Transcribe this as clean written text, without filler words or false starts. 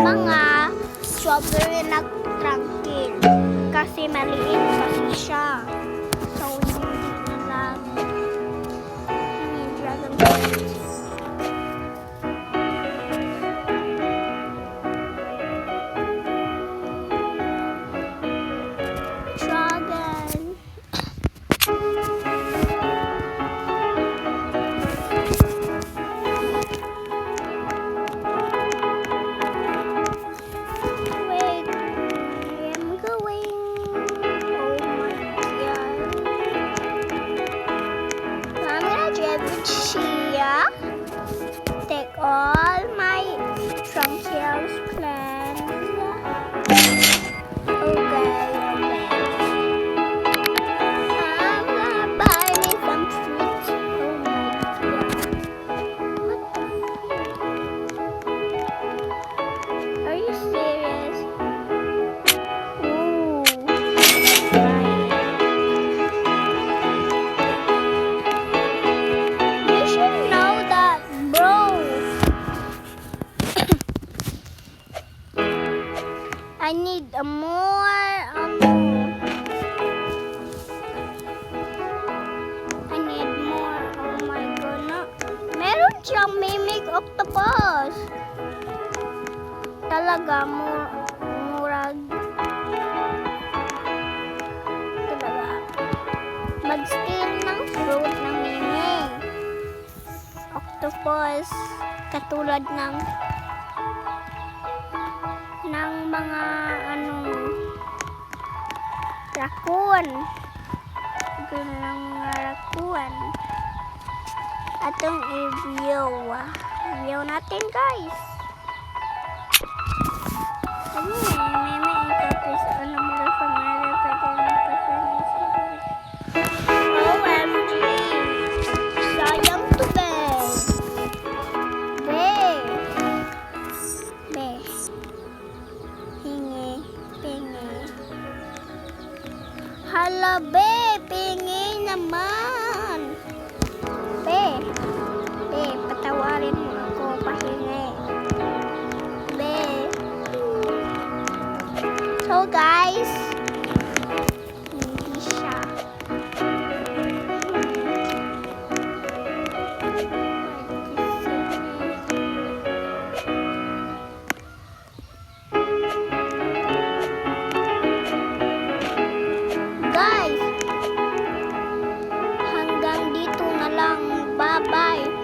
mga strawberry na tranquil. Kasi maliit kasi siya. So, hindi na lang. Hindi dragon fruit. Dragon. Wait, I am going. Oh my god. I'm gonna drive with Shia. Take all my tranquils plans. Okay. I'm gonna buy me some fruits. Oh my god. What the freak? Are you serious? Ooh. You should know that, bro. I need a more I need more. Oh my god. No. Meron siyang mimic octopus. Talaga murag. Talaga. Mag-steal ng fruit ng mimic octopus katulad ng mga raccoon. Ganang mga raccoon. Atong i-view. View natin, guys. Ano may copies on a model from another performance. OMG! Sayang to, be. Hala, be, pingi naman. Be, patawarin mo ako, pahingi. Be. So, guys, hindi siya. Guys, hanggang dito na lang. Bye-bye.